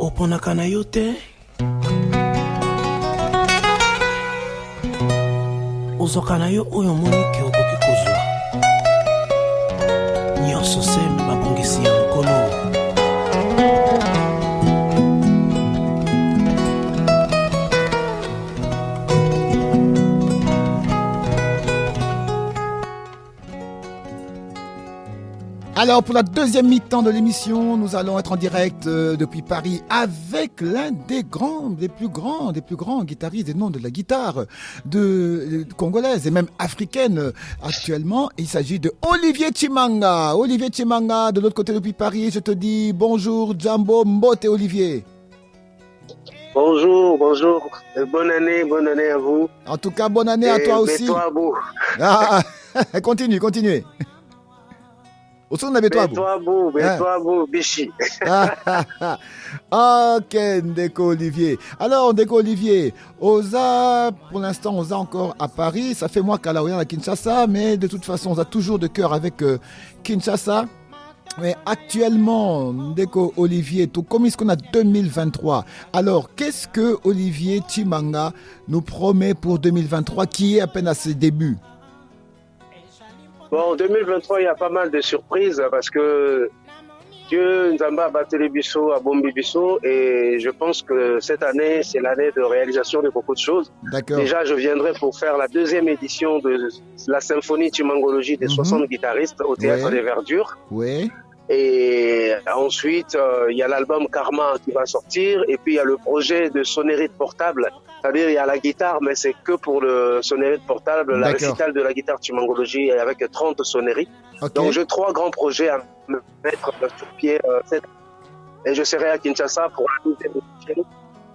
oponaka na yo te ozwaka na yo oyo monike okoki kozwa nyonso se mabongisi ya nkolo. Alors pour la deuxième mi-temps de l'émission, nous allons être en direct depuis Paris avec l'un des plus grands guitaristes des noms de la guitare congolaise et même africaine actuellement. Il s'agit de Olivier Tshimanga. Olivier Tshimanga de l'autre côté depuis Paris. Je te dis bonjour Jambo Mbote Olivier. Bonjour. Bonne année à vous. En tout cas, bonne année à toi aussi. Continuez. Toi, Bichi. Ok, Ndeko Olivier. Alors, Ndeko Olivier, Oza, pour l'instant, Oza encore à Paris. Ça fait moi qu'à la à Kinshasa, mais de toute façon, on a toujours de cœur avec Kinshasa. Mais actuellement, Ndeko Olivier, tout comme ce qu'on a 2023. Alors, qu'est-ce que Olivier Tshimanga nous promet pour 2023, qui est à peine à ses débuts? Bon, en 2023, il y a pas mal de surprises parce que Dieu nous a battu les bisous à Bombi Bissot et je pense que cette année, c'est l'année de réalisation de beaucoup de choses. D'accord. Déjà, je viendrai pour faire la deuxième édition de la symphonie Tshimangologie des 60 guitaristes au Théâtre des Verdures. Oui. Et ensuite, il y a l'album Karma qui va sortir et puis il y a le projet de sonnerie portable. C'est-à-dire, il y a la guitare, mais c'est que pour le sonnerie portable, la récitale de la guitare Tshimangologie avec 30 sonneries. Okay. Donc, j'ai 3 grands projets à me mettre sur pied. Et je serai à Kinshasa pour la deuxième édition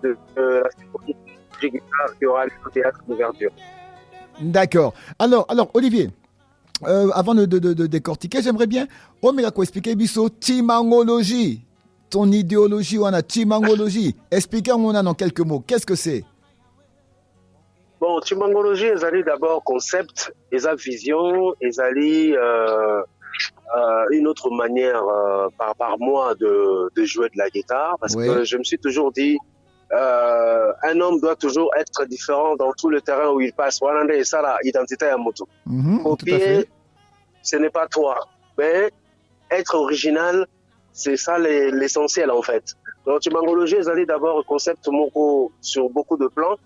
de la symphonie de guitare qui aura lieu au Théâtre de Verdure. D'accord. Alors Olivier, avant de décortiquer, j'aimerais bien Omega expliquer biso Tshimangologie, ton idéologie ou a Tshimangologie. Expliquez-moi en quelques mots. Qu'est-ce que c'est? Bon, Tshimangologie, ils allaient d'abord concept, ils ont vision, ils allaient une autre manière par mois de jouer de la guitare, parce que je me suis toujours dit, un homme doit toujours être différent dans tout le terrain où il passe. Voilà, et ça, la identité à moto. Copier, ce n'est pas toi, mais être original, c'est ça l'essentiel en fait. Donc, Tshimangologie, ils allaient d'abord concept sur beaucoup de plans.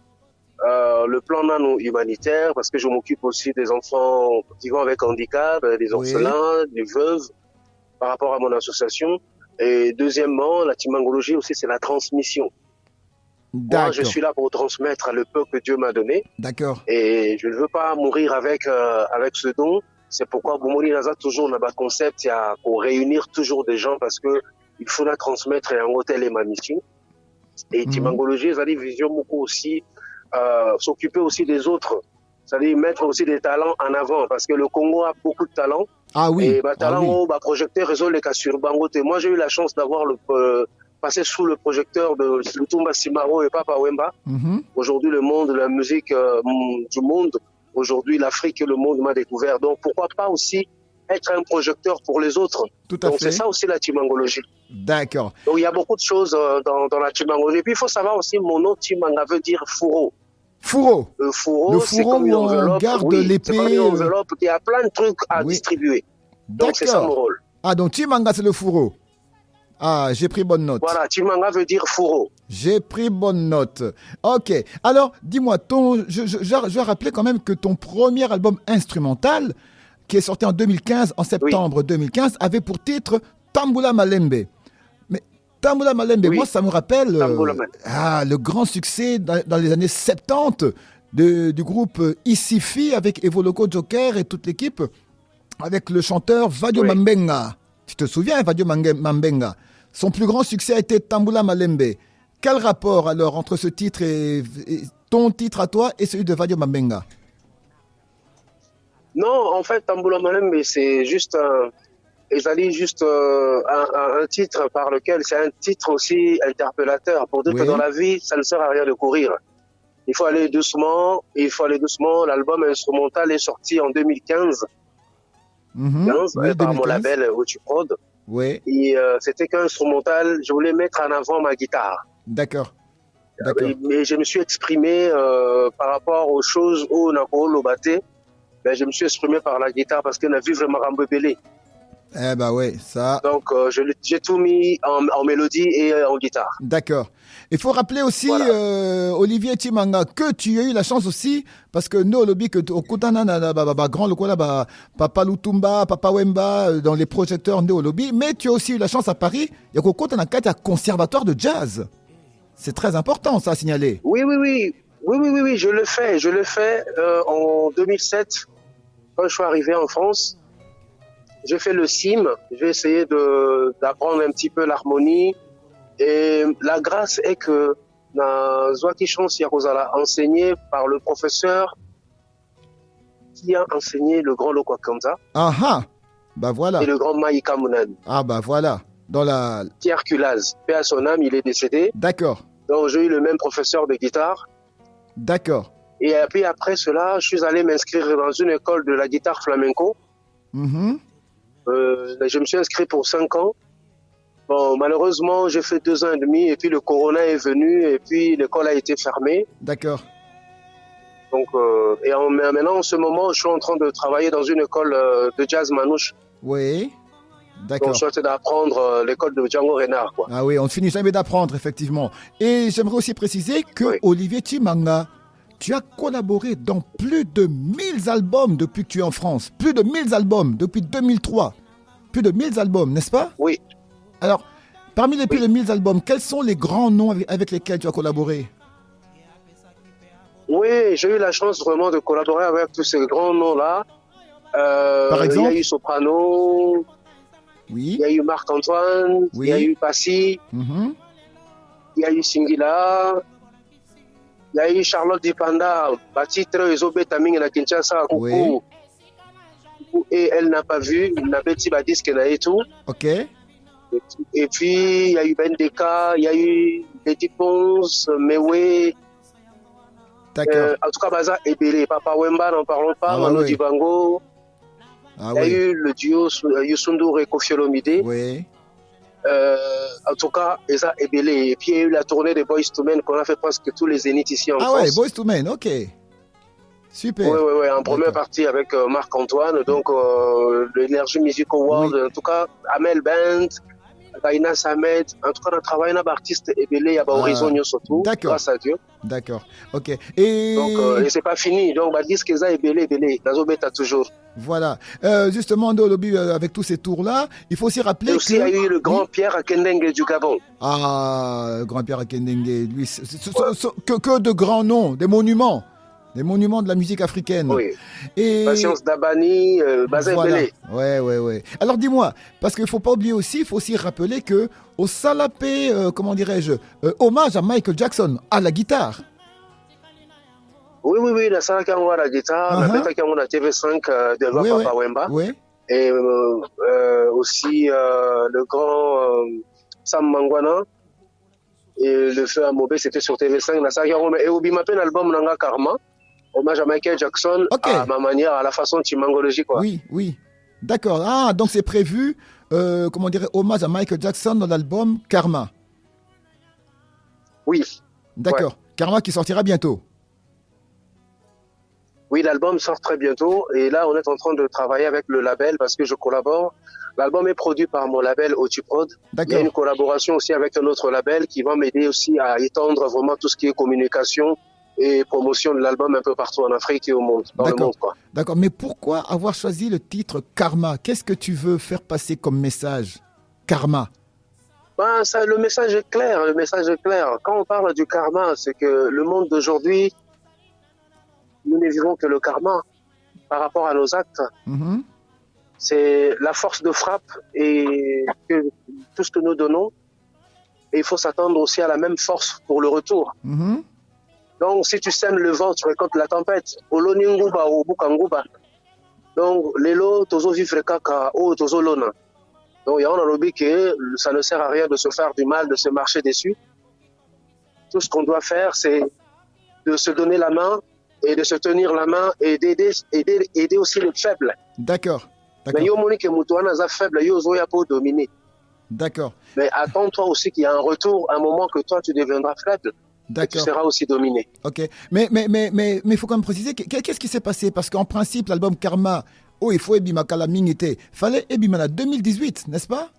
Le plan nano-humanitaire, parce que je m'occupe aussi des enfants qui vont avec handicap, des orphelins, des veuves, par rapport à mon association. Et deuxièmement, la Tshimangologie aussi, c'est la transmission. Moi, je suis là pour transmettre le peu que Dieu m'a donné. D'accord. Et je ne veux pas mourir avec ce don. C'est pourquoi Boumoni Naza toujours n'a pas concept, il y a pour réunir toujours des gens parce que il faut la transmettre et en hôtel et ma mission. Et Tshimangologie, ça dit vision beaucoup aussi. S'occuper aussi des autres, c'est-à-dire mettre aussi des talents en avant, parce que le Congo a beaucoup de talents. Ah oui. Et talent, projecteur, réseau les cas sur Bangote. Moi, j'ai eu la chance d'avoir passé sous le projecteur de Lutumba Simaro et Papa Wemba. Aujourd'hui, le monde de la musique du monde, aujourd'hui, l'Afrique et le monde m'a découvert. Donc, pourquoi pas aussi être un projecteur pour les autres. Tout à fait. Donc, c'est ça aussi la Tshimangologie. D'accord. Donc, il y a beaucoup de choses dans la Tshimangologie. Et puis, il faut savoir aussi, mon nom Tshimanga veut dire fourreau. Fourreau. Le fourreau, c'est comme une enveloppe. On garde l'épée. C'est comme une enveloppe. Il y a plein de trucs à distribuer. Donc, c'est ça mon rôle. Ah, donc Tshimanga, c'est le fourreau. Ah, j'ai pris bonne note. Voilà, Tshimanga veut dire fourreau. J'ai pris bonne note. Ok. Alors, dis-moi, je vais rappeler quand même que ton premier album instrumental, qui est sorti en 2015, en septembre 2015, avait pour titre Tambula Malembe. Mais Tambula Malembe, moi, ça me rappelle le grand succès dans les années 70 du groupe Isifi avec Evo Loco Joker et toute l'équipe, avec le chanteur Vadio Mambenga. Tu te souviens, Vadio Mambenga? Son plus grand succès a été Tambula Malembe. Quel rapport alors entre ce titre et ton titre à toi et celui de Vadio Mambenga? Non, en fait, Tambula Malembe, c'est juste un titre par lequel, c'est un titre aussi interpellateur pour dire que dans la vie, ça ne sert à rien de courir. Il faut aller doucement, L'album instrumental est sorti en 2015. Par mon label Otuprod. Oui, Et c'était qu'instrumental. Je voulais mettre en avant ma guitare. d'accord. D'accord. Mais je me suis exprimé par rapport aux choses où on a lobaté. Ben, je me suis exprimé par la guitare parce qu'on a vu vraiment Rambebele. Eh ben ouais, ça. Donc, j'ai tout mis en mélodie et en guitare. D'accord. Il faut rappeler aussi, Voilà. Olivier Chimanga, que tu as eu la chance aussi, parce que nous, au lobby, que au Kutana, grand le quoi là, Papa Lutumba, Papa Wemba, dans les projecteurs nous au lobby, mais tu as aussi eu la chance à Paris, il y a Kutana un conservatoire de jazz. C'est très important, ça, à signaler. Oui, oui, oui. Oui, je le fais. Je le fais en 2007, quand je suis arrivé en France. J'ai fait le CIM. J'ai essayé d'apprendre un petit peu l'harmonie. Et la grâce est que Zwaki Chance Yarozala, enseigné par le professeur qui a enseigné le grand Lokwa Kanza Ah ah, bah voilà. et le grand Maïka Mounan. Ah bah voilà. Dans la... Pierre Culaz, paix à son âme, il est décédé. D'accord, Donc j'ai eu le même professeur de guitare. d'accord. Et puis après cela, je suis allé m'inscrire dans une école de la guitare flamenco. Mhm. Je me suis inscrit pour 5 ans. Bon, malheureusement, j'ai fait 2 ans et demi et puis le corona est venu et puis l'école a été fermée. D'accord. Donc, maintenant, en ce moment, je suis en train de travailler dans une école de jazz manouche. Oui, Donc, d'accord. je suis en train d'apprendre l'école de Django Reinhardt, quoi. Ah oui, on ne finit jamais d'apprendre, effectivement. Et j'aimerais aussi préciser que Oui. Olivier Chimanga, tu as collaboré dans plus de 1000 albums depuis que tu es en France. Plus de 1000 albums depuis 2003. Plus de 1000 albums, n'est-ce pas? Oui. Alors, parmi les plus Oui. de 1000 albums, quels sont les grands noms avec lesquels tu as collaboré? Oui, j'ai eu la chance vraiment de collaborer avec tous ces grands noms-là. Par exemple? Il y a eu Soprano, Oui. il y a eu Marc-Antoine, Oui. il y a eu Passy, Mhm. il y a eu Singila, il y a eu Charlotte Dipanda, Batitre, Ezobé Taming na Kinshasa, Coucou. Oui. Et elle n'a pas vu, il n'a pas dit disque et tout. Ok. Et puis, il y a eu Bendeka, il y a eu Betty Ponce, Mewe, D'accord. en tout cas, Baza Ebele, Papa Wemba, n'en parlons pas, Ah, Manu oui. Dibango. Ah Il y a oui. eu le duo Youssou et Koffi Olomide. Oui. En tout cas, Eza Ebele. Et puis, il y a eu la tournée des Boys to Men qu'on a fait presque tous les zéniths ici en Ah France. ouais, Boyz II Men, ok. Super. Oui, en première D'accord. partie avec Marc-Antoine, donc l'Energy Music Award, Oui. en tout cas, Amel Band, Gaïna Samed, en tout cas, on a travaillé avec l'artiste Ebele, il y a Horizon surtout, d'accord. grâce à Dieu. D'accord. Ok. Et Donc, et c'est pas fini. Donc, bah, disque Eza Ebele, Nazobeta toujours. voilà. Justement, dans le lobby, avec tous ces tours-là, il faut aussi rappeler Et aussi, que... il y a eu le grand Oui. Pierre Akendenge du Gabon. Ah, Grand-Pierre Akendengue, lui, que de grands noms, des monuments de la musique africaine. Oui. Et Patience Dabani, Baza voilà. Ebele. Ouais. Alors dis-moi, parce qu'il faut pas oublier aussi, il faut aussi rappeler que au Salapé, comment dirais-je, hommage à Michael Jackson à la guitare. Oui, la salle qui a la guitare, la bête qui a la TV5 de Oui, Papa Wemba. Oui. Et aussi le grand Sam Mangwana et le feu à Mobé, c'était sur TV5. Et Obi m'appelle l'album Nanga Karma, hommage à Michael Jackson, Ok. à ma manière, à la façon timangologie, quoi. Oui. D'accord. Ah, donc c'est prévu, comment dirais, hommage à Michael Jackson dans l'album Karma. Oui. D'accord. Karma qui sortira bientôt. Oui, l'album sort très bientôt et là, on est en train de travailler avec le label parce que je collabore. L'album est produit par mon label Otuprod. Il y a D'accord. une collaboration aussi avec un autre label qui va m'aider aussi à étendre vraiment tout ce qui est communication et promotion de l'album un peu partout en Afrique et au monde, dans le D'accord. monde, quoi. D'accord. Mais pourquoi avoir choisi le titre Karma? Qu'est-ce que tu veux faire passer comme message? Karma. Ben, ça, le message est clair, Quand on parle du karma, c'est que le monde d'aujourd'hui, nous ne vivons que le karma par rapport à nos actes. Mhm. C'est la force de frappe et que tout ce que nous donnons, et il faut s'attendre aussi à la même force pour le retour. Mhm. Donc, si tu sèmes le vent, tu récoltes la tempête. Oloninguba ou Bukanguba. Donc, l'élo, tozo vivre kaka, o tozo lona. Donc, il y a un lobby que ça ne sert à rien de se faire du mal, de se marcher dessus. Tout ce qu'on doit faire, c'est de se donner la main et de se tenir la main et d'aider aussi les faibles. D'accord. Mais yo Monique Moutouana est faible, yo Zoya pour dominer. D'accord. Mais attends-toi aussi qu'il y a un retour, un moment que toi tu deviendras faible. Tu seras aussi dominé. Ok. Mais il faut quand même préciser, qu'est-ce qui s'est passé? Parce qu'en principe, l'album Karma, il faut Ebima Kalamingité. Fallait Ebima 2018, n'est-ce pas?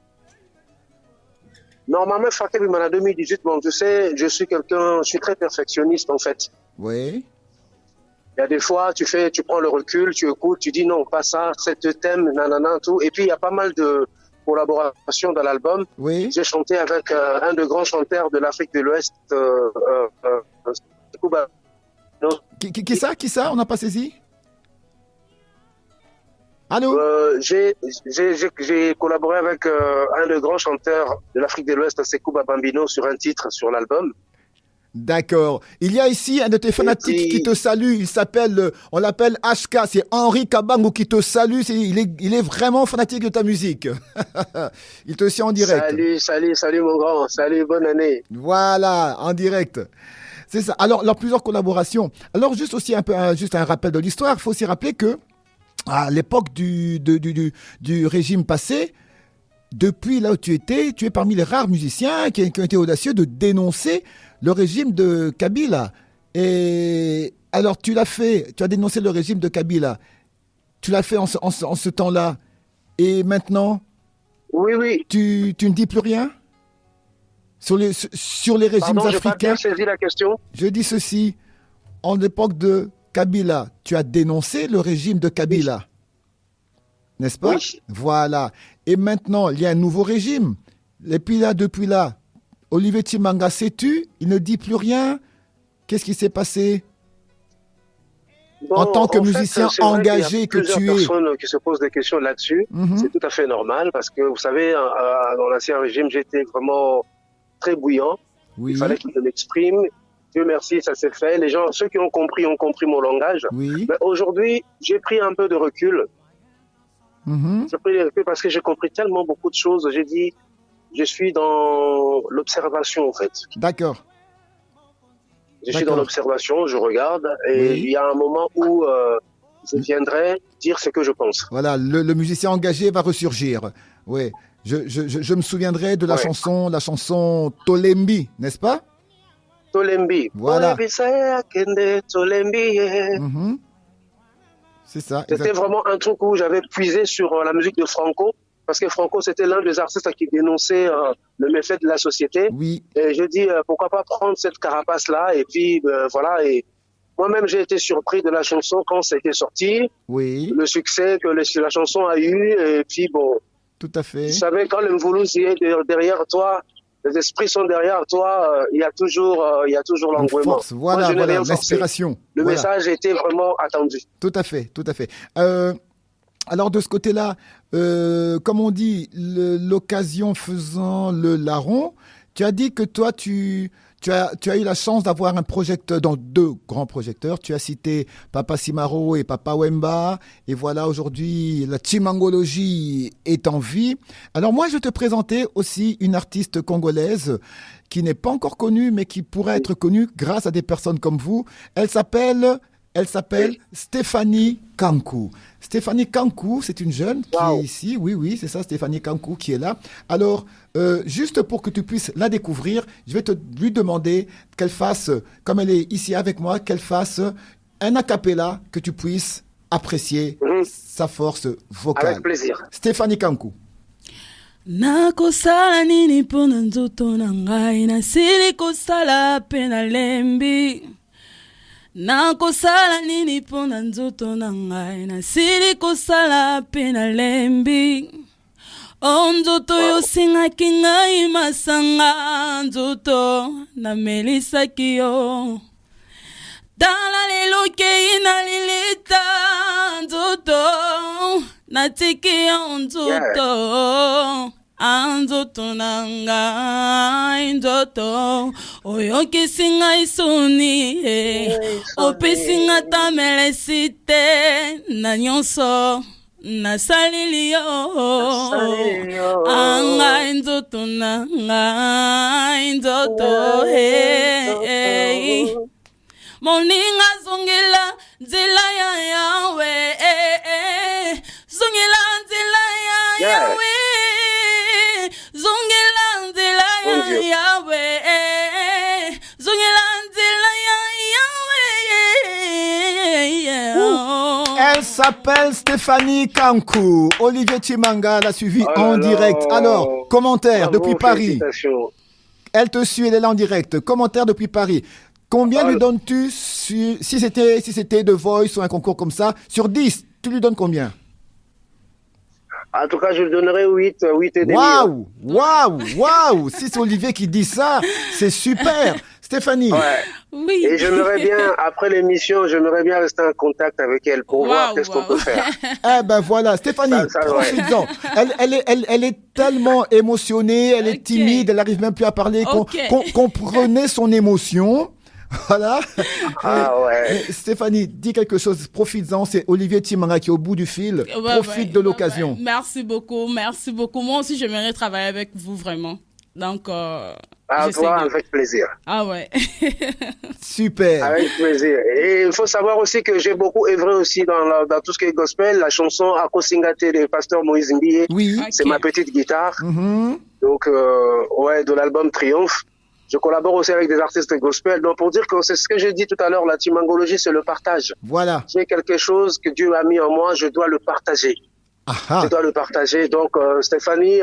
Normalement, Faké Ebima 2018, bon, tu sais, je suis très perfectionniste en fait. Oui. Il y a des fois, tu prends le recul, tu écoutes, tu dis non, pas ça, cet thème, nanana, tout. Et puis, il y a pas mal de collaborations dans l'album. Oui. J'ai chanté avec un des grands chanteurs de l'Afrique de l'Ouest, Kuba. Qui ça? On n'a pas saisi? Allô? J'ai collaboré avec un des grands chanteurs de l'Afrique de l'Ouest, Sekou Bambino, sur un titre sur l'album. D'accord. Il y a ici un de tes fanatiques qui te salue. Il s'appelle, on l'appelle HK. C'est Henri Kabango qui te salue. Il est vraiment fanatique de ta musique. Il te suit en direct. Salut mon grand. Salut, bonne année. Voilà, en direct. C'est ça. Alors, plusieurs collaborations. Alors, juste aussi juste un rappel de l'histoire. Il faut aussi rappeler que à l'époque du régime passé, depuis là où tu es parmi les rares musiciens qui ont été audacieux de dénoncer le régime de Kabila. Et alors, tu as dénoncé le régime de Kabila. Tu l'as fait en ce temps-là. Et maintenant, oui. Tu ne dis plus rien sur les régimes africains. J'ai pas bien saisi la question. Je dis ceci. En l'époque de Kabila, tu as dénoncé le régime de Kabila. Oui. N'est-ce pas? Oui. Voilà. Et maintenant, il y a un nouveau régime. Et puis là, depuis là, Olivier Tshimanga s'est tu, il ne dit plus rien. Qu'est-ce qui s'est passé? Bon, en tant que musicien engagé que tu es. Il y a plusieurs personnes qui se posent des questions là-dessus. C'est tout à fait normal parce que, vous savez, dans l'ancien régime, j'étais vraiment très bouillant. Oui. Il fallait que je m'exprime. Dieu merci, ça s'est fait. Les gens, ceux qui ont compris mon langage. Oui. Mais aujourd'hui, j'ai pris un peu de recul. J'ai pris de recul parce que j'ai compris tellement beaucoup de choses. J'ai dit, je suis dans l'observation, en fait. D'accord. Je suis dans l'observation, je regarde, et il y a un moment où je viendrai dire ce que je pense. Voilà, le musicien engagé va ressurgir. Oui, je me souviendrai de la chanson Tolembi, n'est-ce pas? Tolembi. Voilà. Tolembi. C'est ça. C'était vraiment un truc où j'avais puisé sur la musique de Franco. Parce que Franco, c'était l'un des artistes qui dénonçait le méfait de la société. Oui. Et je dis, pourquoi pas prendre cette carapace-là. Et puis, voilà. Et moi-même, j'ai été surpris de la chanson quand c'était sorti. Oui. Le succès que la chanson a eu. Et puis, bon. Tout à fait. Vous savez, quand le Mvoulous est derrière toi, les esprits sont derrière toi, il y a toujours l'engouement. Voilà, l'inspiration. Le message était vraiment attendu. Tout à fait, tout à fait. Alors de ce côté-là, comme on dit, l'occasion faisant le larron, tu as dit que toi, tu as eu la chance d'avoir un projecteur, dans 2 grands projecteurs. Tu as cité Papa Simaro et Papa Wemba. Et voilà, aujourd'hui, la Tshimangologie est en vie. Alors moi, je vais te présenter aussi une artiste congolaise qui n'est pas encore connue, mais qui pourrait être connue grâce à des personnes comme vous. Elle s'appelle Stéphanie Kankou. Stéphanie Kankou, c'est une jeune qui est ici. Oui, c'est ça, Stéphanie Kankou qui est là. Alors, juste pour que tu puisses la découvrir, je vais lui demander qu'elle fasse, comme elle est ici avec moi, qu'elle fasse un a cappella que tu puisses apprécier sa force vocale. Avec plaisir. Stéphanie Kankou. Nakosala nini pona nzoto na ngai nasili kosala pe na lembi. Nakosala nini pona nzoto na ngai nasili kosala pe na lembi. O nzoto yosingaki ngai masanga nzoto namelisaki yo. Tala lelo kei na lilita nzoto natiki yo nzoto. Anzoto na ngai nzoto oyokisi ngai soni opesi nga tamelesi te na nyonso nasalili yo angai nzoto na ngai nzoto moninga zongela nzela ya yawe zongela nzela s'appelle Stéphanie Kankou. Olivier Chimanga l'a suivi Oh là en là. direct. Alors, commentaire Bravo, depuis Paris. félicitations. Elle te suit, elle est là en direct. Commentaire depuis Paris. Combien Oh lui là. donnes-tu si c'était The Voice ou un concours comme ça? Sur 10, tu lui donnes combien? En tout cas, je lui donnerai 8 et demi. Waouh. Si c'est Olivier qui dit ça, c'est super. Stéphanie. Ouais. Oui. Et j'aimerais bien, après l'émission, j'aimerais bien rester en contact avec elle pour voir Waouh, qu'est-ce qu'on waouh. peut faire. Eh ben voilà, Stéphanie, Ça, ouais. profites-en. Elle est tellement émotionnée, elle est Ok. timide, elle n'arrive même plus à parler. Ok. Comprenez son émotion. Voilà. Ah ouais. Mais Stéphanie, dis quelque chose, profites-en. C'est Olivier Chimanga qui est au bout du fil. Ouais, Profite de ouais, l'occasion. ouais. Merci beaucoup. Moi aussi, j'aimerais travailler avec vous, vraiment. Donc, À je sais toi, bien. avec plaisir. Ah ouais. Super. Avec plaisir. Et il faut savoir aussi que j'ai beaucoup œuvré aussi dans tout ce qui est gospel. La chanson Akosingate de Pasteur Moïse Mbiye, Oui. c'est Ok. ma petite guitare. Mhm. Donc, ouais, de l'album Triomphe. Je collabore aussi avec des artistes gospel. Donc, pour dire que c'est ce que j'ai dit tout à l'heure, la timangologie, c'est le partage. Voilà. J'ai quelque chose que Dieu a mis en moi, je dois le partager. Ah, Je dois le partager. Donc, Stéphanie,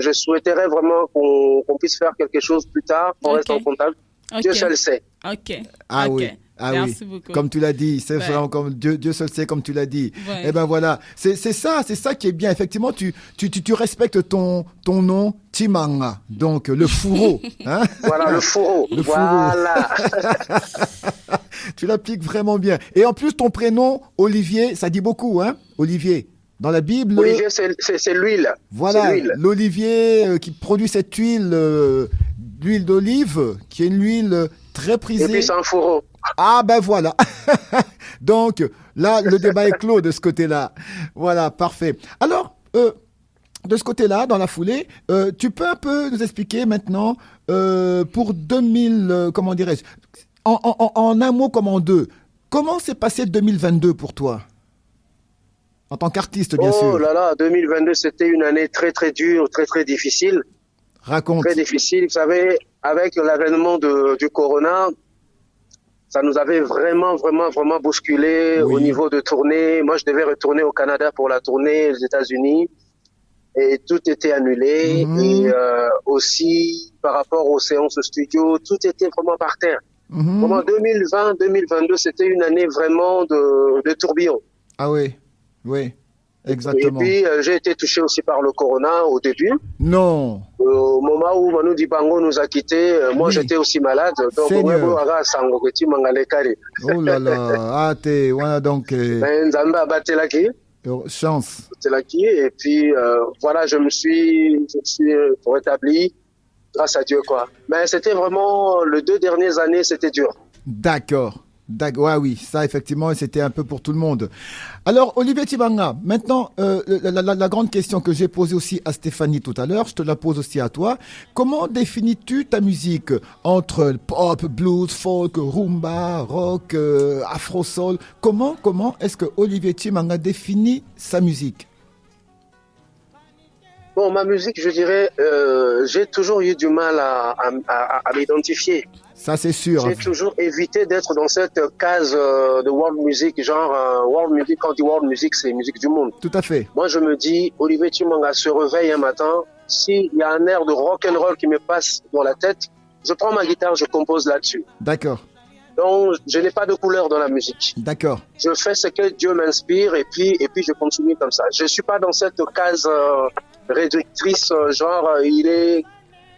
je souhaiterais vraiment qu'on puisse faire quelque chose plus tard. On Ok. reste en contact. Ok. Dieu seul sait. Ok. Ah Ok. oui. Ah Merci oui. beaucoup. Comme tu l'as dit, c'est Ouais. vraiment comme Dieu seul sait, comme tu l'as dit. Ouais. Eh ben voilà, c'est ça qui est bien. Effectivement, tu respectes ton nom, Chimanga, donc le fourreau. Hein. Voilà, le fourreau. Le fourreau. Voilà. Tu l'appliques vraiment bien. Et en plus, ton prénom, Olivier, ça dit beaucoup, hein, Olivier. Dans la Bible, Olivier, c'est l'huile. voilà, C'est l'huile. l'olivier qui produit cette huile, l'huile d'olive, qui est une huile très Et prisée. puis, c'est un fourreau. Ah ben voilà. Donc là, le débat est clos de ce côté-là. Voilà, parfait. Alors, de ce côté-là, dans la foulée, tu peux un peu nous expliquer maintenant pour 2000, comment dirais-je, en un mot comme en deux, comment s'est passé 2022 pour toi? En tant qu'artiste, bien Oh sûr. là là, 2022, c'était une année très, très dure, très, très difficile. Raconte. Très difficile. Vous savez, avec l'avènement du corona, ça nous avait vraiment, vraiment, vraiment bousculé Oui. au niveau de tournée. Moi, je devais retourner au Canada pour la tournée aux États-Unis et tout était annulé. Mhm. Et aussi, par rapport aux séances studio, tout était vraiment par terre. Mhm. Vraiment, 2020-2022, c'était une année vraiment de tourbillon. Ah oui, oui, exactement. Et puis, j'ai été touché aussi par le corona au début. Non. Au moment où Manu Dibango nous a quittés, moi Oui. j'étais aussi malade. Donc, Seigneur. moi, Oh là là. Ah, t'es, voilà donc, Nzambe abatelaki, chance. abatelaki. Et puis, voilà, je me suis rétabli grâce à Dieu, quoi. Mais c'était vraiment, les 2 dernières années, c'était dur. D'accord. Ouais, oui, ça effectivement, c'était un peu pour tout le monde. Alors, Olivier Chimanga, maintenant, la grande question que j'ai posée aussi à Stéphanie tout à l'heure, je te la pose aussi à toi. Comment définis-tu ta musique entre pop, blues, folk, rumba, rock, afro-soul? Comment est-ce que Olivier Chimanga définit sa musique? Bon, ma musique, je dirais, j'ai toujours eu du mal à m'identifier. Ça, c'est sûr. J'ai toujours évité d'être dans cette case de world music, genre world music. Quand on dit world music, c'est musique du monde. Tout à fait. Moi, je me dis, Olivier Chimanga se réveille un matin. S'il y a un air de rock and roll qui me passe dans la tête, je prends ma guitare, je compose là-dessus. D'accord. Donc, je n'ai pas de couleur dans la musique. D'accord. Je fais ce que Dieu m'inspire et puis je continue comme ça. Je suis pas dans cette case réductrice, genre il est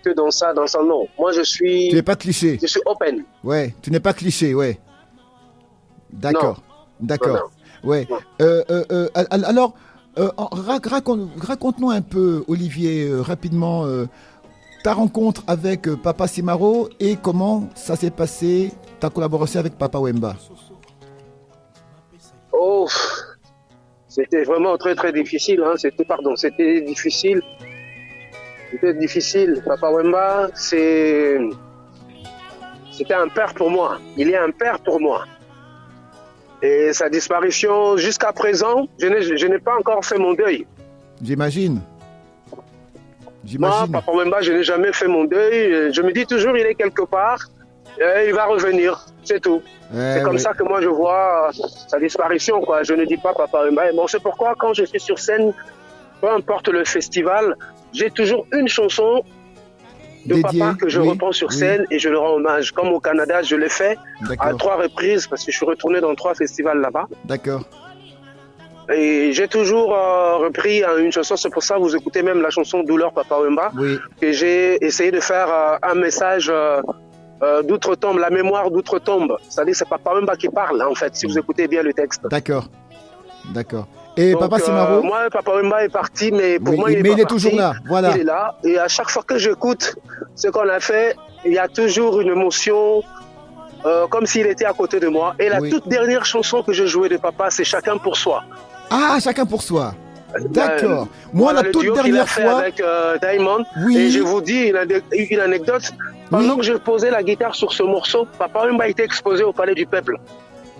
que dans ça, non. Moi, Tu n'es pas cliché. je suis open. Ouais, tu n'es pas cliché, ouais. D'accord. D'accord. Ouais. Alors, raconte-nous un peu, Olivier, rapidement, ta rencontre avec Papa Simaro et comment ça s'est passé, ta collaboration avec Papa Wemba. Oh, c'était vraiment très très difficile. Hein. C'était difficile. C'était difficile. Papa Wemba, c'était un père pour moi. Il est un père pour moi. Et sa disparition, jusqu'à présent, je n'ai pas encore fait mon deuil. J'imagine. Moi, Papa Wemba, je n'ai jamais fait mon deuil. Je me dis toujours, il est quelque part. Et il va revenir. C'est tout. C'est comme ça que moi je vois sa disparition, quoi. Je ne dis pas Papa Wemba. Bon, c'est pourquoi quand je suis sur scène, peu importe le festival, j'ai toujours une chanson de Dédié, papa que je reprends sur scène et je le rends hommage. Comme au Canada, je l'ai fait à 3 reprises parce que je suis retourné dans 3 festivals là-bas. D'accord. Et j'ai toujours repris une chanson, c'est pour ça que vous écoutez même la chanson Douleur Papa Wemba, que j'ai essayé de faire un message d'outre-tombe, la mémoire d'outre-tombe. C'est-à-dire c'est Papa Wemba qui parle en fait, si vous écoutez bien le texte. D'accord, d'accord. Et donc, Papa Simaro moi, Papa Wemba est parti, mais pour moi, il est toujours là. Voilà. Il est là. Et à chaque fois que j'écoute ce qu'on a fait, il y a toujours une émotion, comme s'il était à côté de moi. Et la toute dernière chanson que je jouais de Papa, c'est Chacun pour soi. Ah, Chacun pour soi. D'accord. Moi, la toute dernière fois. Avec Diamond. Et je vous dis une anecdote. Pendant que je posais la guitare sur ce morceau, Papa Wemba était exposé au Palais du Peuple.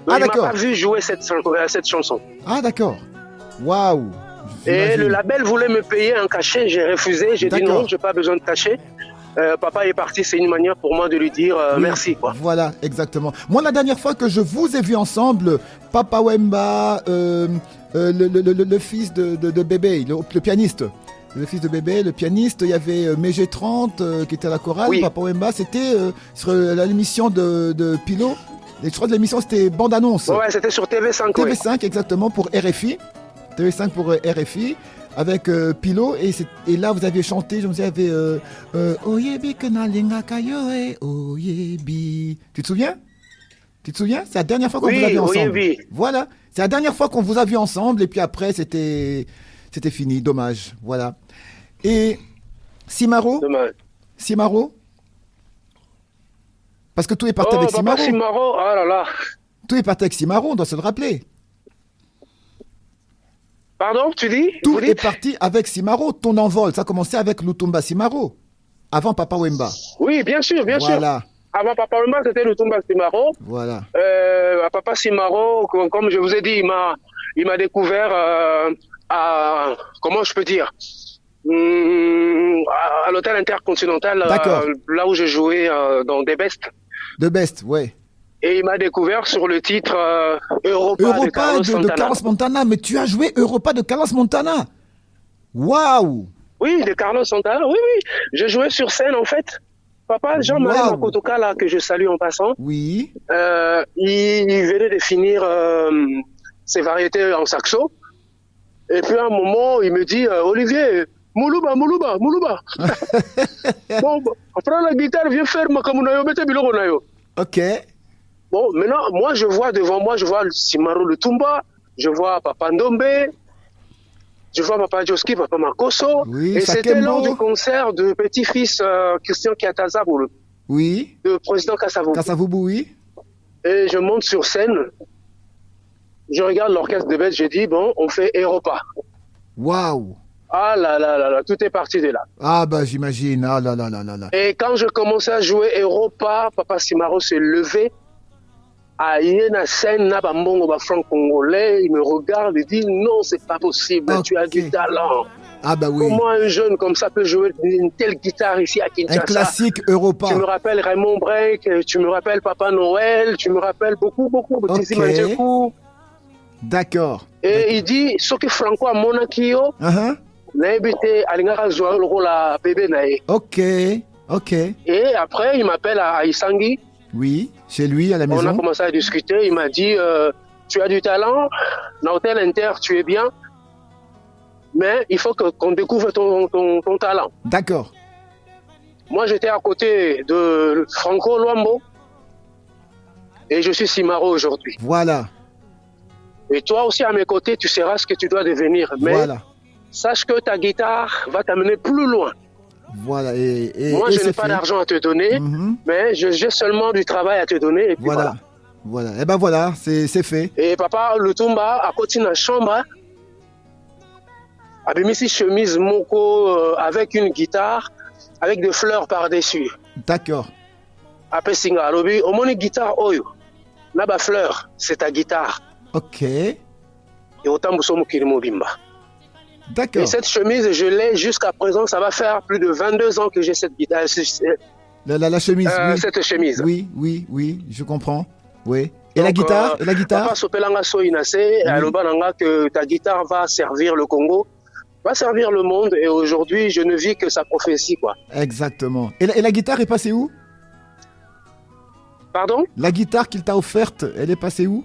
Donc, il m'a pas vu jouer cette chanson. Ah, d'accord. Waouh! Et le label voulait me payer un cachet, j'ai refusé, j'ai dit non, j'ai pas besoin de cachet. Papa est parti, c'est une manière pour moi de lui dire merci, quoi. Voilà, exactement. Moi, la dernière fois que je vous ai vu ensemble, Papa Wemba, le fils de Bébé, le pianiste. Le fils de Bébé, le pianiste, il y avait MG30 qui était à la chorale. Papa Wemba, c'était sur l'émission de Pilo. Et je crois que l'émission c'était Bande Annonce. Ouais, c'était sur TV5. TV5, exactement, pour RFI. TV5 pour RFI, avec Pilo. Et là, vous aviez chanté, je me souviens, il y avait Oyebi Kenalinga Kayoe, Oyebi. Tu te souviens? C'est la dernière fois qu'on vous a vu ensemble. Oyebi. Voilà, c'est la dernière fois qu'on vous a vu ensemble. Et puis après, c'était fini, dommage. Voilà. Et Simaro? Dommage. Simaro? Parce que tout est parti avec Simaro. Simaro, ah là là. Tout est parti avec Simaro, on doit se le rappeler. Pardon, tu dis? Tout est parti avec Simaro. Ton envol, ça a commencé avec Lutumba Simaro. Avant Papa Wemba. Oui, bien sûr, bien sûr. Avant Papa Wemba, c'était Lutumba Simaro. Voilà. Papa Simaro, comme je vous ai dit, il m'a découvert comment je peux dire, à l'hôtel intercontinental, là où je jouais dans The Best. The Best, ouais. Et il m'a découvert sur le titre Europa de Carlos Montana. Mais tu as joué Europa de Carlos Montana. Waouh! Oui, de Carlos Santana, oui. Je jouais sur scène, en fait. Papa Jean-Marie Makotoka, là, que je salue en passant. Oui. Il venait de finir ses variétés en saxo. Et puis, à un moment, il me dit, Olivier, Moulouba. Bon, prends la guitare, viens faire Makamunayo, mette Bilogonayo. Ok. Bon, maintenant, moi, je vois devant moi, je vois Simaro Lutumba, je vois Papa Ndombe, je vois Papa Joski, Papa Makoso. Oui, et c'était lors du concert de petit-fils Christian Kiatazaboul. Oui. De président Kassavoubou. Kassavoubou, oui. Et je monte sur scène, je regarde l'orchestre de Bête, je dis, bon, on fait Europa. Waouh! Ah là, tout est parti de là. Ah bah j'imagine, ah là. Et quand je commençais à jouer Europa, Papa Simaro s'est levé. Il y a une scène, franc-congolais, il me regarde et dit non, c'est pas possible, tu as du talent. Ah bah oui. Comment un jeune comme ça peut jouer une telle guitare ici à Kinshasa? Un classique Europa. Tu me rappelles Raymond Break, tu me rappelles Papa Noël, tu me rappelles beaucoup. Okay. D'accord. Et il dit, ce que Franco a Monakio, Ok. Et après, il m'appelle à Isangi. Oui, chez lui, à la maison. On a commencé à discuter. Il m'a dit, tu as du talent, dans Hôtel Inter, tu es bien, mais il faut qu'on découvre ton talent. D'accord. Moi, j'étais à côté de Franco Luambo et je suis Simaro aujourd'hui. Voilà. Et toi aussi, à mes côtés, tu sauras ce que tu dois devenir. Mais sache que ta guitare va t'amener plus loin. Voilà. Moi, je n'ai pas d'argent à te donner, mais j'ai seulement du travail à te donner. Et puis voilà. Et ben voilà, c'est fait. Et Papa Lutumba, à côté de la chambre, a mis une chemise moko avec une guitare, avec des fleurs par-dessus. D'accord. Après Singa, Robi, au moins une guitare oyo. Là-bas, fleur, c'est ta guitare. Ok. Et autant de choses qui bimba. D'accord. Et cette chemise, je l'ai jusqu'à présent. Ça va faire plus de 22 ans que j'ai cette guitare. La chemise. Cette chemise. Oui, je comprends. Oui. Et la guitare? Et la guitare? Papa Sopelanga Soinase, Alobananga, que ta guitare va servir le Congo, va servir le monde, et aujourd'hui, je ne vis que sa prophétie, quoi. Exactement. Et la guitare est passée où? Pardon? La guitare qu'il t'a offerte, elle est passée où?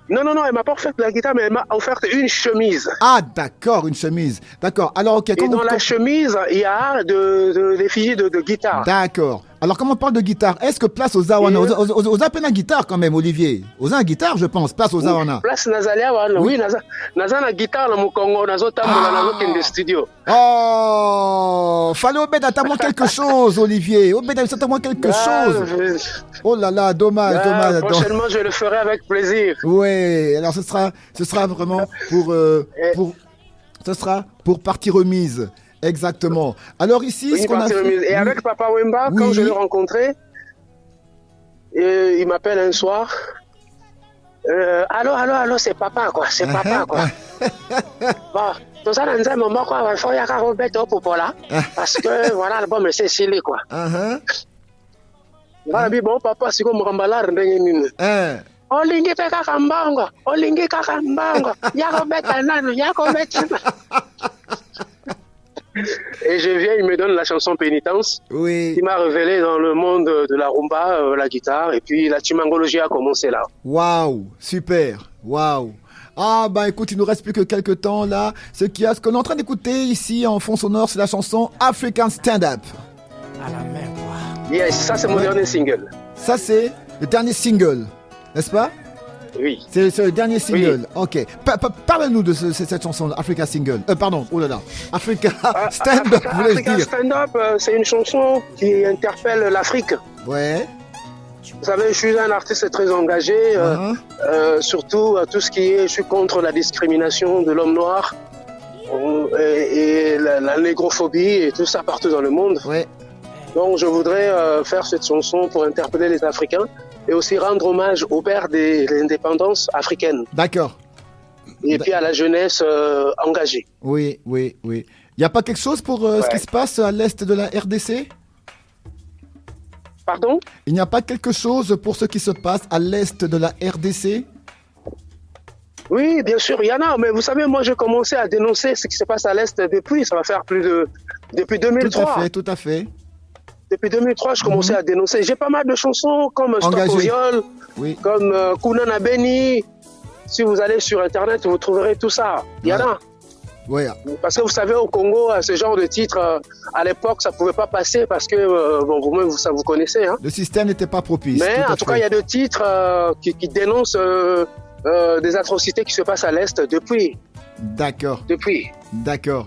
Non, elle m'a pas offert la guitare, mais elle m'a offert une chemise. Ah, d'accord, une chemise. D'accord. Alors, ok. Et dans la chemise, il y a des filles de guitare. D'accord. Alors, comme on parle de guitare, est-ce que place aux Zawana, aux appels à guitare quand même, Olivier? Aux guitare, je pense, place aux Zawana. Place Nazalia, oui, Nazana guitare, le Congo, Nazotambola, Nazo studio. Oh, fallait Obed, attends-moi quelque chose, Olivier. Obed, attends-moi quelque chose. Oh là là, dommage. Prochainement, je le ferai avec plaisir. Oui, alors ce sera vraiment ce sera pour partie remise. Exactement. Alors ici, ce qu'on a fait... Et avec Papa Wemba, quand je l'ai rencontré, il m'appelle un soir. Allô, c'est papa, quoi. C'est papa, quoi. Bon, tout ça, dans un moment, quoi, il faut y avoir un bête au popola. Parce que, voilà, l'album, c'est scellé, quoi. Voilà, bon, papa, c'est comme Rambalar, Olingi kaka mbongo, yako beta nano, yako beta. Et je viens, il me donne la chanson Pénitence, qui m'a révélé dans le monde de la rumba, la guitare, et puis la timangologie a commencé là. Waouh, super, waouh. Ah bah écoute, il nous reste plus que quelques temps là. Ce qu'on est en train d'écouter ici en fond sonore, c'est la chanson African Stand Up. À la main, quoi. Yes, ça c'est mon dernier single. Ça c'est le dernier single, n'est-ce pas? Oui. C'est le dernier single. Oui. Ok. Parle-nous de cette chanson, Africa Single. Pardon, oh là là. Africa Stand Up, voulais-je dire. Africa Stand Up, c'est une chanson qui interpelle l'Afrique. Ouais. Vous savez, je suis un artiste très engagé, surtout tout ce qui est, je suis contre la discrimination de l'homme noir et la négrophobie et tout ça partout dans le monde. Ouais. Donc je voudrais faire cette chanson pour interpeller les Africains et aussi rendre hommage au père de l'indépendance africaine. D'accord. Et puis à la jeunesse engagée. Oui. Il n'y a pas quelque chose pour ce qui se passe à l'est de la RDC? Pardon? Il n'y a pas quelque chose pour ce qui se passe à l'est de la RDC? Oui, bien sûr, il y en a. Mais vous savez, moi, j'ai commencé à dénoncer ce qui se passe à l'est depuis. Ça va faire depuis 2003. Tout à fait. Depuis 2003, je commençais à dénoncer. J'ai pas mal de chansons comme Stop au viol, comme Kunana Beni. Si vous allez sur Internet, vous trouverez tout ça. Il y en a. Ouais. Parce que vous savez, au Congo, ce genre de titre, à l'époque, ça ne pouvait pas passer parce que, bon, vous-même, ça vous connaissez. Hein. Le système n'était pas propice. Mais en tout cas, il y a des titres qui dénoncent des atrocités qui se passent à l'Est depuis. D'accord. Depuis. D'accord.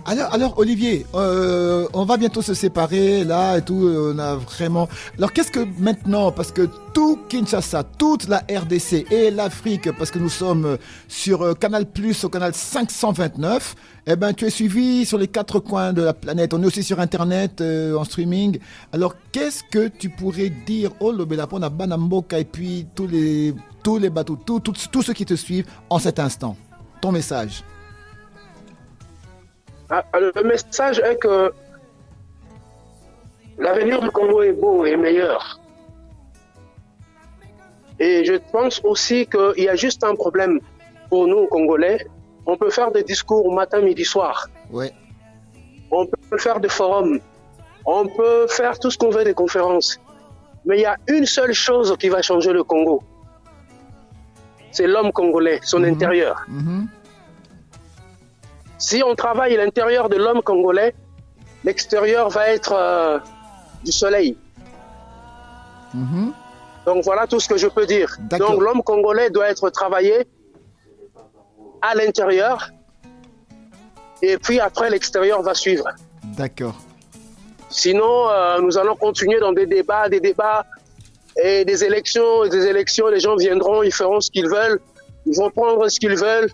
Alors Olivier, on va bientôt se séparer là et tout, on a vraiment... Alors qu'est-ce que maintenant, parce que tout Kinshasa, toute la RDC et l'Afrique, parce que nous sommes sur Canal+, au canal 529, eh ben tu es suivi sur les 4 coins de la planète, on est aussi sur Internet, en streaming. Alors qu'est-ce que tu pourrais dire, oh Lobelapona, Banamboka et puis tous les bateaux, tous ceux qui te suivent en cet instant, ton message? Le message est que l'avenir du Congo est beau et meilleur. Et je pense aussi qu'il y a juste un problème pour nous, Congolais. On peut faire des discours matin, midi, soir. Ouais. On peut faire des forums. On peut faire tout ce qu'on veut, des conférences. Mais il y a une seule chose qui va changer le Congo. C'est l'homme congolais, son intérieur. Si on travaille l'intérieur de l'homme congolais, l'extérieur va être du soleil. Donc voilà tout ce que je peux dire. Donc l'homme congolais doit être travaillé à l'intérieur et puis après l'extérieur va suivre. D'accord. Sinon, nous allons continuer dans des débats et des élections. Les gens viendront, ils feront ce qu'ils veulent, ils vont prendre ce qu'ils veulent.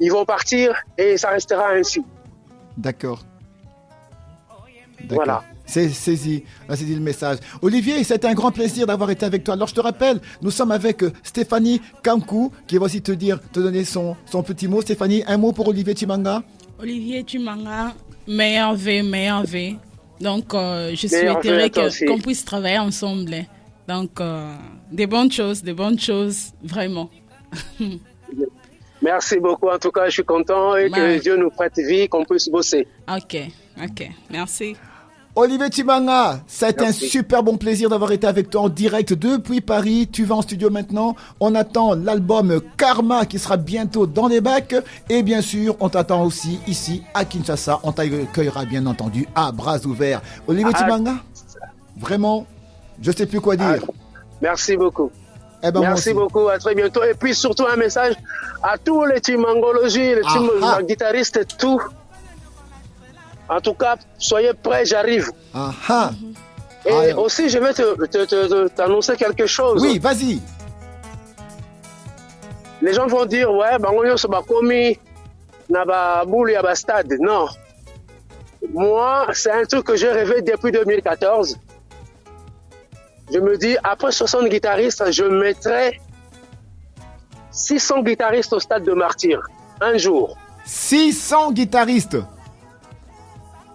Ils vont partir et ça restera ainsi. D'accord. Voilà. C'est saisi le message. Olivier, c'était un grand plaisir d'avoir été avec toi. Alors je te rappelle, nous sommes avec Stéphanie Kankou qui va aussi te donner son petit mot. Stéphanie, un mot pour Olivier Chimanga? Olivier Chimanga, meilleur V. Donc je souhaiterais qu'on puisse travailler ensemble. Donc, des bonnes choses, vraiment. Merci beaucoup. En tout cas, je suis content et que Dieu nous prête vie, qu'on puisse bosser. Ok. Merci. Olivier Chimanga, ça a été un super bon plaisir d'avoir été avec toi en direct depuis Paris. Tu vas en studio maintenant. On attend l'album Karma qui sera bientôt dans les bacs. Et bien sûr, on t'attend aussi ici à Kinshasa. On t'accueillera bien entendu à bras ouverts. Olivier Chimanga, vraiment, je ne sais plus quoi dire. Merci beaucoup. Eh ben, merci beaucoup, à très bientôt. Et puis surtout un message à tous les Chimangologies, les guitaristes et tout. En tout cas, soyez prêts, j'arrive. Et aussi, je vais t'annoncer quelque chose. Oui, vas-y. Les gens vont dire, ouais, on se bat comme stade. Non. Moi, c'est un truc que j'ai rêvé depuis 2014. Je me dis, après 60 guitaristes, je mettrai 600 guitaristes au stade de Martyr. Un jour. 600 guitaristes.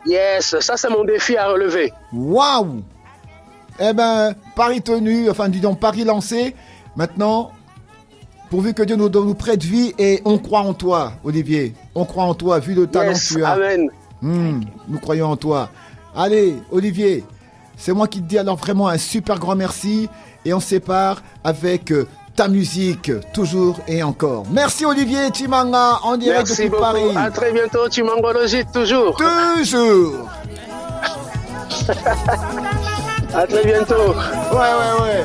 Yes, ça c'est mon défi à relever. Waouh! Eh ben, pari tenu, enfin disons pari lancé. Maintenant, pourvu que Dieu nous prête vie et on croit en toi, Olivier. On croit en toi, vu le talent que tu as. Amen. Nous croyons en toi. Allez, Olivier, c'est moi qui te dis alors vraiment un super grand merci et on se sépare avec ta musique, toujours et encore. Merci Olivier Chimanga, en direct depuis Paris. Merci beaucoup, à très bientôt, Chimangologie, toujours. Toujours. À très bientôt. Ouais.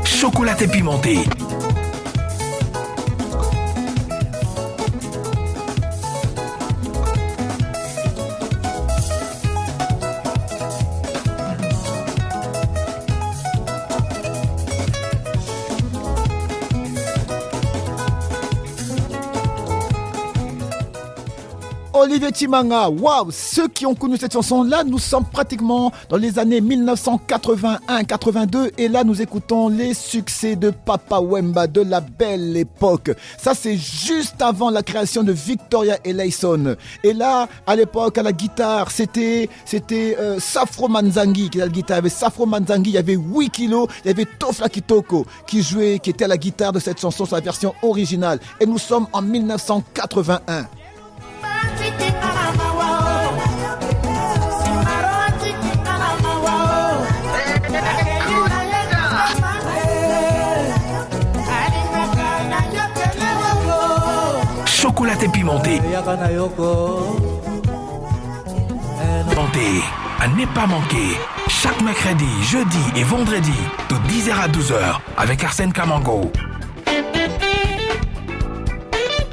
Chocolaté pimenté. Olivier Chimanga, waouh, ceux qui ont connu cette chanson-là, nous sommes pratiquement dans les années 1981-82 et là nous écoutons les succès de Papa Wemba de la belle époque. Ça c'est juste avant la création de Victoria Eleison. Et là, à l'époque, à la guitare, c'était Safro Manzangi qui était à la guitare. Il y avait Safro Manzangi, il y avait Wikilo, il y avait Tofla Kitoko qui était à la guitare de cette chanson sur la version originale. Et nous sommes en 1981. Chocolaté pimenté. À ne pas manquer. Chaque mercredi, jeudi et vendredi, de 10h à 12h, avec Arsène Kamango.